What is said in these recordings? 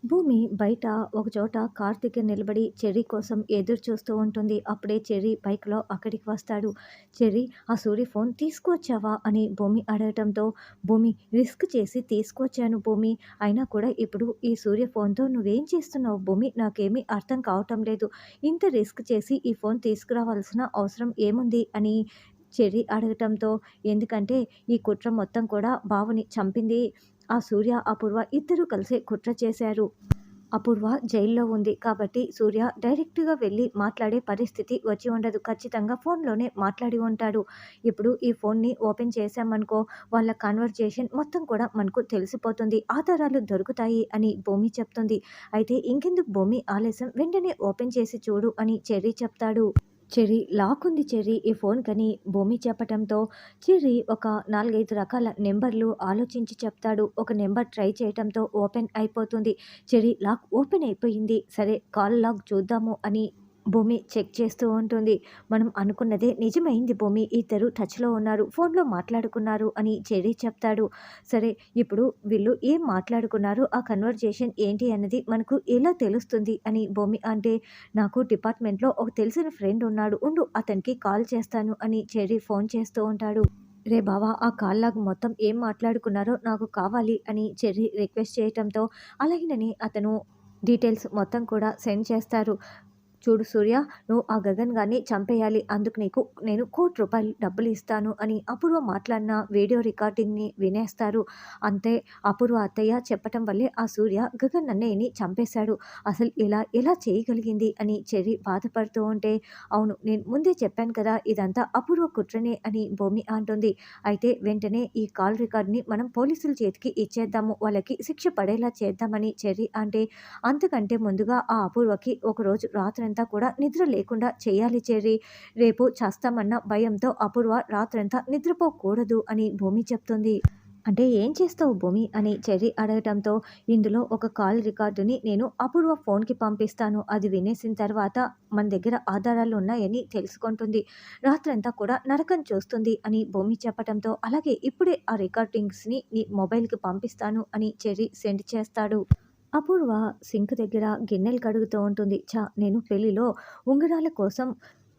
భూమి బయట ఒకచోట కార్ దగ్గర నిలబడి చెర్రీ కోసం ఎదురు చూస్తూ ఉంటుంది. అప్పుడే చెర్రీ బైక్‌లో అక్కడికి వస్తాడు. చెర్రీ, "ఆ సూరి ఫోన్ తీసుకువచ్చావా?" అని భూమి అడగటంతో, "భూమి రిస్క్ చేసి తీసుకొచ్చాను భూమి. అయినా కూడా ఇప్పుడు ఈ సూర్య ఫోన్‌తో నువ్వేం చేస్తున్నావు భూమి? నాకేమీ అర్థం కావటం లేదు. ఇంత రిస్క్ చేసి ఈ ఫోన్ తీసుకురావాల్సిన అవసరం ఏముంది?" అని చెర్రీ అడగటంతో, "ఎందుకంటే ఈ కుట్ర మొత్తం కూడా బావని చంపింది ఆ సూర్య, అపూర్వ ఇద్దరూ కలిసే కుట్ర చేశారు. అపూర్వ జైల్లో ఉంది. కాబట్టి సూర్య డైరెక్ట్‌గా వెళ్లి మాట్లాడే పరిస్థితి వచ్చి ఉండదు. ఖచ్చితంగా ఫోన్‌లోనే మాట్లాడి ఉంటాడు. ఇప్పుడు ఈ ఫోన్‌ని ఓపెన్ చేశామనుకో, వాళ్ళ కన్వర్జేషన్ మొత్తం కూడా మనకు తెలిసిపోతుంది. ఆధారాలు దొరుకుతాయి" అని భూమి చెప్తుంది. అయితే ఇంకెందుకు భూమి ఆలస్యం, వెంటనే ఓపెన్ చేసి చూడు అని చెర్రీ చెప్తాడు. చెర్రీ, "లాక్ ఉంది చెర్రీ ఈ ఫోన్‌కని" భూమి చెప్పటంతో, చెర్రీ ఒక 4, 5 రకాల నంబర్‌లు ఆలోచించి చెప్తాడు. ఒక నంబర్ ట్రై చేయటంతో ఓపెన్ అయిపోతుంది. చెర్రీ, "లాక్ ఓపెన్ అయిపోయింది. సరే కాల్ లాగ్ చూద్దాము" అని భూమి చెక్ చేస్తూ ఉంటుంది. "మనం అనుకున్నదే నిజమైంది భూమి. ఇద్దరు టచ్‌లో ఉన్నారు. ఫోన్‌లో మాట్లాడుకున్నారు" అని చెర్రీ చెప్తాడు. "సరే ఇప్పుడు వీళ్ళు ఏం మాట్లాడుకున్నారో ఆ కన్వర్జేషన్ ఏంటి అన్నది మనకు ఎలా తెలుస్తుంది" అని భూమి అంటే, "నాకు డిపార్ట్మెంట్‌లో ఒక తెలిసిన ఫ్రెండ్ ఉన్నాడు. ఉండు అతనికి కాల్ చేస్తాను" అని చెర్రీ ఫోన్ చేస్తూ ఉంటాడు. "రే బావ, ఆ కాల్ లాగ్ మొత్తం ఏం మాట్లాడుకున్నారో నాకు కావాలి" అని చెర్రీ రిక్వెస్ట్ చేయటంతో, అలాగేనని అతను డీటెయిల్స్ మొత్తం కూడా సెండ్ చేస్తారు. "చూడు సూర్య, నువ్వు ఆ గగన్ గారిని చంపేయాలి. అందుకు నీకు నేను ₹1,00,00,000 డబ్బులు ఇస్తాను" అని అపూర్వ మాట్లాడిన వీడియో రికార్డింగ్‌ని వినేస్తారు. అంతే, అపూర్వ అత్తయ్య చెప్పటం వల్లే ఆ సూర్య గగన్ అన్నయ్యని చంపేశాడు. అసలు ఇలా ఎలా చేయగలిగింది అని చెర్రీ బాధపడుతూ ఉంటే, "అవును, నేను ముందే చెప్పాను కదా ఇదంతా అపూర్వ కుట్రనే" అని భూమి అంటుంది. "అయితే వెంటనే ఈ కాల్ రికార్డ్‌ని మనం పోలీసుల చేతికి ఇచ్చేద్దాము. వాళ్ళకి శిక్ష పడేలా చేద్దామని" చెర్రీ అంటే, "అంతకంటే ముందుగా ఆ అపూర్వకి ఒకరోజు రాత్రంతా కూడా నిద్ర లేకుండా చేయాలి చెర్రీ. రేపు చస్తామన్న భయంతో అపూర్వ రాత్రంతా నిద్రపోకూడదు" అని భూమి చెప్తుంది. "అంటే ఏం చేస్తావు భూమి?" అని చెర్రీ అడగటంతో, "ఇందులో ఒక కాల్ రికార్డుని నేను అపూర్వ ఫోన్‌కి పంపిస్తాను. అది వినేసిన తర్వాత మన దగ్గర ఆధారాలు ఉన్నాయని తెలుసుకుంటుంది. రాత్రంతా కూడా నరకం చూస్తుంది" అని భూమి చెప్పటంతో, "అలాగే ఇప్పుడే ఆ రికార్డింగ్స్‌ని నీ మొబైల్‌కి పంపిస్తాను" అని చెర్రీ సెండ్ చేస్తాడు. అపూర్వ సింక్ దగ్గర గిన్నెలు కడుగుతూ ఉంటుంది. నేను పెళ్లిలో ఉంగరాల కోసం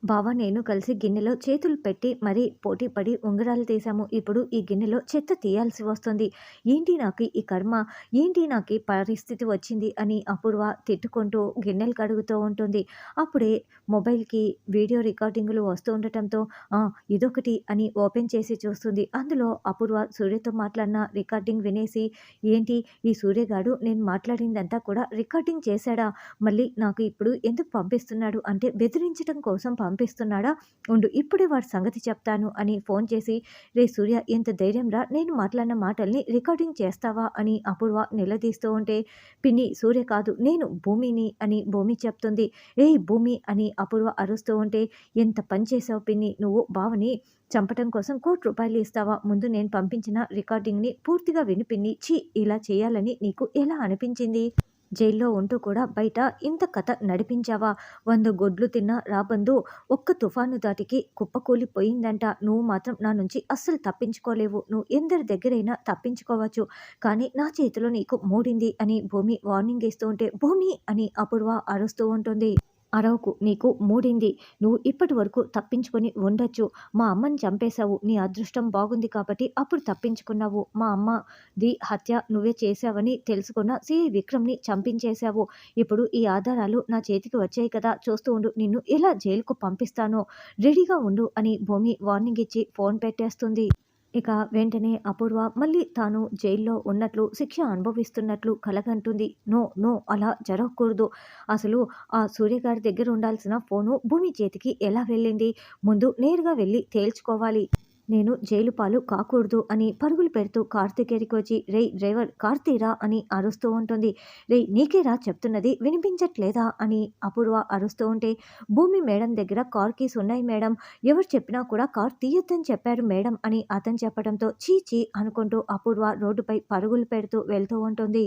బావ, నేను కలిసి గిన్నెలో చేతులు పెట్టి మరీ పోటీ పడి ఉంగరాలు తీశాము. ఇప్పుడు ఈ గిన్నెలో చెత్త తీయాల్సి వస్తుంది. ఏంటి నాకు ఈ కర్మ? ఏంటి నాకు ఈ పరిస్థితి వచ్చింది" అని అపూర్వ తిట్టుకుంటూ గిన్నెలు కడుగుతూ ఉంటుంది. అప్పుడే మొబైల్‌కి వీడియో రికార్డింగులు వస్తూ ఉండటంతో, "ఆ! ఇదొకటి" అని ఓపెన్ చేసి చూస్తుంది. అందులో అపూర్వ సూర్యతో మాట్లాడిన రికార్డింగ్ వినేసి, "ఏంటి ఈ సూర్యగాడు నేను మాట్లాడిందంతా కూడా రికార్డింగ్ చేశాడా? మళ్ళీ నాకు ఇప్పుడు ఎందుకు పంపిస్తున్నాడు? అంటే బెదిరించటం కోసం పంపిస్తున్నాడా? ఉండు ఇప్పుడే వాడి సంగతి చెప్తాను" అని ఫోన్ చేసి, "రేయ్ సూర్య, ఎంత ధైర్యంరా నేను మాట్లాడిన మాటల్ని రికార్డింగ్ చేస్తావా?" అని అపూర్వ నిలదీస్తూ ఉంటే, "పిన్ని, సూర్య కాదు నేను భూమిని" అని భూమి చెప్తుంది. "ఏయ్ భూమి" అని అపూర్వ అరుస్తూ ఉంటే, "ఎంత పని చేశావు పిన్ని, నువ్వు బావని చంపటం కోసం ₹1,00,00,000 ఇస్తావా? ముందు నేను పంపించిన రికార్డింగ్‌ని పూర్తిగా విను పిన్ని. ఛీ! ఇలా చేయాలని నీకు ఎలా అనిపించింది? జైల్లో ఉంటూ కూడా బయట ఇంత కథ నడిపించావా? 100 గొడ్లు తిన్న రాబందు ఒక్క తుఫాను ధాటికి కుప్పకూలిపోయిందంట. నువ్వు మాత్రం నా నుంచి అస్సలు తప్పించుకోలేవు. నువ్వు ఎందరి దగ్గరైనా తప్పించుకోవచ్చు. కానీ నా చేతిలో నీకు మూడింది" అని భూమి వార్నింగ్ ఇస్తూ ఉంటే, "భూమి" అని అపూర్వ అరుస్తూ ఉంటుంది. "అరవకు, నీకు మూడింది. నువ్వు ఇప్పటి వరకు తప్పించుకొని ఉండొచ్చు. మా అమ్మని చంపేశావు. నీ అదృష్టం బాగుంది కాబట్టి అప్పుడు తప్పించుకున్నావు. మా అమ్మది హత్య నువ్వే చేశావని తెలుసుకున్న సిఐ విక్రమ్‌ని చంపించేశావు. ఇప్పుడు ఈ ఆధారాలు నా చేతికి వచ్చాయి కదా! చూస్తూ ఉండు. నిన్ను ఎలా జైలుకు పంపిస్తానో రెడీగా ఉండు" అని భూమి వార్నింగ్ ఇచ్చి ఫోన్ పెట్టేస్తుంది. ఇక వెంటనే అపూర్వ మళ్ళీ తాను జైల్లో ఉన్నట్లు, శిక్ష అనుభవిస్తున్నట్లు కలగంటుంది. "నో, నో, అలా జరగకూడదు. అసలు ఆ సూర్యగాడి దగ్గర ఉండాల్సిన ఫోను భూమి చేతికి ఎలా వెళ్ళింది? ముందు నేరుగా వెళ్లి తేల్చుకోవాలి. నేను జైలు పాలు కాకూడదు" అని పరుగులు పెడుతూ కారు దగ్గరికి వచ్చి, "రేయ్ డ్రైవర్, కారు తీరా" అని అరుస్తూ ఉంటుంది. "రేయ్ నీకేరా చెప్తున్నది, వినిపించట్లేదా?" అని అపూర్వ అరుస్తూ ఉంటే, "భూమి మేడం దగ్గర కార్ కీస్ ఉన్నాయి మేడం. ఎవరు చెప్పినా కూడా కారు తీయొద్దని చెప్పారు మేడం" అని అతను చెప్పడంతో, "ఛీ ఛీ" అనుకుంటూ అపూర్వ రోడ్డుపై పరుగులు పెడుతూ వెళ్తూ ఉంటుంది.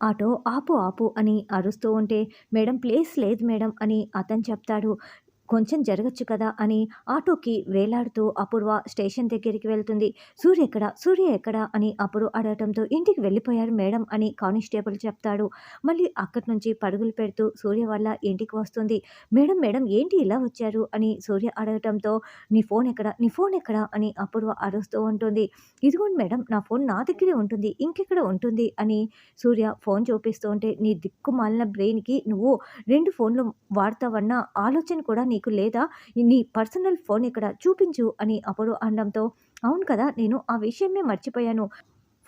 ఆటో ఆపు ఆపు అని అరుస్తూ ఉంటే, "మేడం ప్లేస్ లేదు మేడం" అని అతను చెప్తాడు. కొంచెం జరగొచ్చు కదా అని ఆటోకి వేలాడుతూ అపూర్వ స్టేషన్ దగ్గరికి వెళ్తుంది. సూర్య ఎక్కడ? సూర్య ఎక్కడ? అని అపూర్వ అడగటంతో ఇంటికి వెళ్ళిపోయారు మేడం అని కానిస్టేబుల్ చెప్తాడు. మళ్ళీ అక్కడి నుంచి పరుగులు పెడుతూ సూర్య వాళ్ళ ఇంటికి వస్తుంది. మేడం మేడం ఏంటి ఇలా వచ్చారు? అని సూర్య అడగటంతో నీ ఫోన్ ఎక్కడ? నీ ఫోన్ ఎక్కడ? అని అపూర్వ అరుస్తూ ఉంటుంది. ఇదిగోండి మేడం నా ఫోన్ నా దగ్గరే ఉంటుంది. ఇంకెక్కడ ఉంటుంది? అని సూర్య ఫోన్ చూపిస్తూ ఉంటే నీ దిక్కుమాలిన బ్రెయిన్‌కి నువ్వు 2 ఫోన్‌లు వాడతావన్న ఆలోచన కూడా నీకు లేదా? నీ పర్సనల్ ఫోన్ ఎక్కడ? చూపించు అని అపూర్వ అనడంతో అవును కదా! నేను ఆ విషయమే మర్చిపోయాను.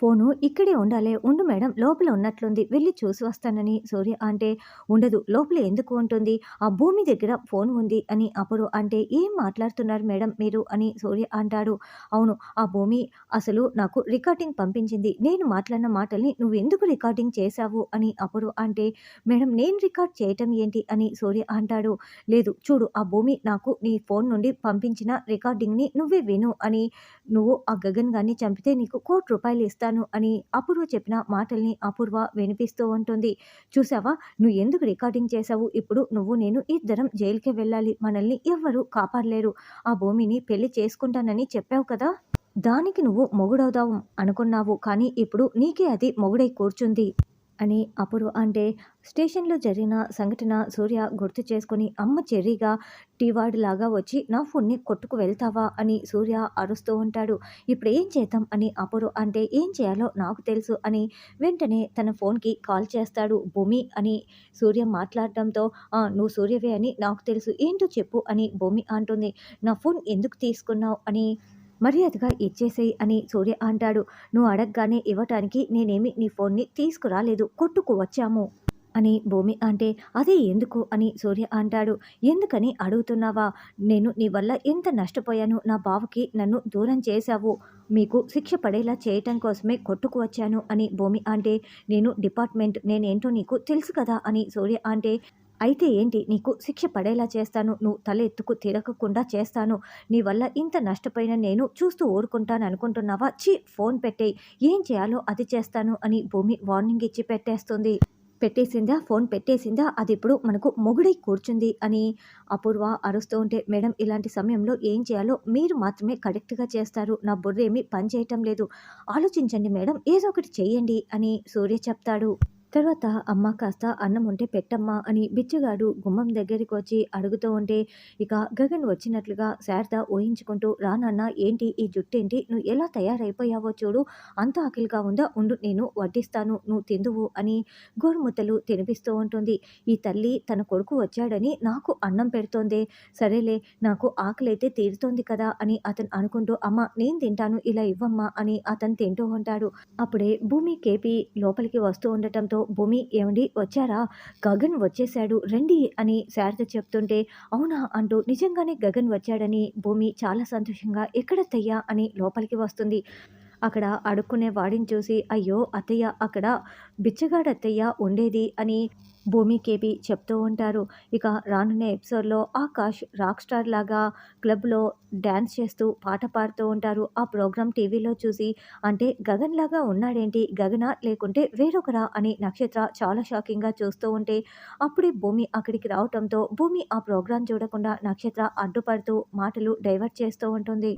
ఫోను ఇక్కడే ఉండాలే. ఉండు మేడం లోపల ఉన్నట్లుంది. వెళ్లి చూసి వస్తానని సూర్య అంటే, ఉండదు. లోపల ఎందుకు ఉంటుంది? ఆ భూమి దగ్గర ఫోను ఉంది అని అపూర్వ అంటే, ఏం మాట్లాడుతున్నారు మేడం మీరు అని సూర్య అంటాడు. అవును. ఆ భూమి అసలు నాకు రికార్డింగ్ పంపించింది. నేను మాట్లాడిన మాటల్ని నువ్వెందుకు రికార్డింగ్ చేశావు అని అపూర్వ అంటే, మేడం నేను రికార్డ్ చేయటం ఏంటి అని సూర్య అంటాడు. లేదు చూడు ఆ భూమి నాకు నీ ఫోను నుండి పంపించిన రికార్డింగ్‌ని నువ్వే విను అని నువ్వు ఆ గగన్ గారిని చంపితే నీకు ₹1,00,00,000 ఇస్తాను అని అపూర్వ చెప్పిన మాటల్ని అపూర్వ వినిపిస్తూ ఉంటుంది. చూసావా నువ్వు ఎందుకు రికార్డింగ్ చేశావు? ఇప్పుడు నువ్వు నేను ఇద్దరం జైలుకే వెళ్ళాలి. మనల్ని ఎవ్వరు కాపాడలేరు. ఆ భూమిని పెళ్లి చేసుకుంటానని చెప్పావు కదా! దానికి నువ్వు మొగుడవుదాం అనుకున్నావు. కానీ ఇప్పుడు నీకే అది మొగుడై కూర్చుంది. అని అపూర్వ అంటే స్టేషన్‌లో జరిగిన సంఘటన సూర్య గుర్తు చేసుకొని అమ్మ చెర్రీగా టీవాడిలాగా వచ్చి నా ఫోన్ని కొట్టుకు వెళ్తావా అని సూర్య అరుస్తూ ఉంటాడు. ఇప్పుడేం చేద్దాం అని అపూర్వ అంటే ఏం చేయాలో నాకు తెలుసు అని వెంటనే తన ఫోన్‌కి కాల్ చేస్తాడు. భూమి అని సూర్య మాట్లాడడంతో నువ్వు సూర్యవే అని నాకు తెలుసు. ఏంటో చెప్పు అని భూమి అంటుంది. నా ఫోన్ ఎందుకు తీసుకున్నావు అని మర్యాదగా ఇచ్చేసేయ్ అని సూర్య అంటాడు. నువ్వు అడగగానే ఇవ్వటానికి నేనేమి నీ ఫోన్ని తీసుకురాలేదు. కొట్టుకు వచ్చాము. అని భూమి అంటే అదే ఎందుకు అని సూర్య అంటాడు. ఎందుకని అడుగుతున్నావా? నేను నీ వల్ల ఎంత నష్టపోయాను. నా బావకి నన్ను దూరం చేశావు. మీకు శిక్ష పడేలా చేయటం కోసమే కొట్టుకు వచ్చాను అని భూమి అంటే నేనేంటో నీకు తెలుసు కదా అని సూర్య అంటే అయితే ఏంటి నీకు శిక్ష పడేలా చేస్తాను. నువ్వు తల ఎత్తుకు తిరగకుండా చేస్తాను. నీ వల్ల ఇంత నష్టపోయిన నేను చూస్తూ ఊరుకుంటాననుకుంటున్నావా? ఛీ! ఫోన్ పెట్టేయ్. ఏం చేయాలో అది చేస్తాను అని భూమి వార్నింగ్ ఇచ్చి పెట్టేస్తుంది. పెట్టేసిందా? ఫోన్ పెట్టేసిందా? అదిప్పుడు మనకు మొగుడై కూర్చుంది అని అపూర్వ అరుస్తూ ఉంటే, మేడం ఇలాంటి సమయంలో ఏం చేయాలో మీరు మాత్రమే కరెక్ట్‌గా చేస్తారు. నా బుర్రేమి పని చేయటం లేదు. ఆలోచించండి మేడం. ఏదో ఒకటి చెయ్యండి అని సూర్య చెప్తాడు. తర్వాత అమ్మ కాస్త అన్నం ఉంటే పెట్టమ్మా అని బిచ్చగాడు గుమ్మం దగ్గరికి వచ్చి అడుగుతూ ఉంటే ఇక గగన్ వచ్చినట్లుగా శారద ఊహించుకుంటూ రా నాన్న ఏంటి ఈ జుట్టేంటి నువ్వు ఎలా తయారైపోయావో చూడు అంత ఆకలిగా ఉందా ఉండు నేను వడ్డిస్తాను నువ్వు తిందువు అని గోరుముద్దలు తినిపిస్తూ ఉంటుంది. ఈ తల్లి తన కొడుకు వచ్చాడని నాకు అన్నం పెడుతోందే సరేలే నాకు ఆకలైతే తీరుతోంది కదా అని అతను అనుకుంటూ అమ్మ నేను తింటాను ఇలా ఇవ్వమ్మా అని అతను తింటూ ఉంటాడు. అప్పుడే భూమి కేపీ లోపలికి వస్తూ ఉండటంతో భూమి ఏవండి వచ్చారా? గగన్ వచ్చేసాడు రండి అని శారద చెప్తుంటే అవునా అంటూ నిజంగానే గగన్ వచ్చాడని భూమి చాలా సంతోషంగా ఎక్కడత్తయ్యా అని లోపలికి వస్తుంది. అక్కడ అడుక్కునే వాడిని చూసి అయ్యో అత్తయ్య అక్కడ బిచ్చగాడత్తయ్య ఉండేది అని భూమి కేపి చెప్తూ ఉంటారు. ఇక రానున్న ఎపిసోడ్‌లో ఆకాష్ రాక్ స్టార్ లాగా క్లబ్‌లో డాన్స్ చేస్తూ పాట పాడుతూ ఉంటారు. ఆ ప్రోగ్రామ్ టీవీలో చూసి అంటే గగన్ లాగా ఉన్నాడేంటి? గగనా? లేకుంటే వేరొకరా? అని నక్షత్ర చాలా షాకింగ్‌గా చూస్తూ ఉంటే అప్పుడే భూమి అక్కడికి రావటంతో భూమి ఆ ప్రోగ్రామ్ చూడకుండా నక్షత్ర అడ్డుపడుతూ మాటలు డైవర్ట్ చేస్తూ ఉంటుంది.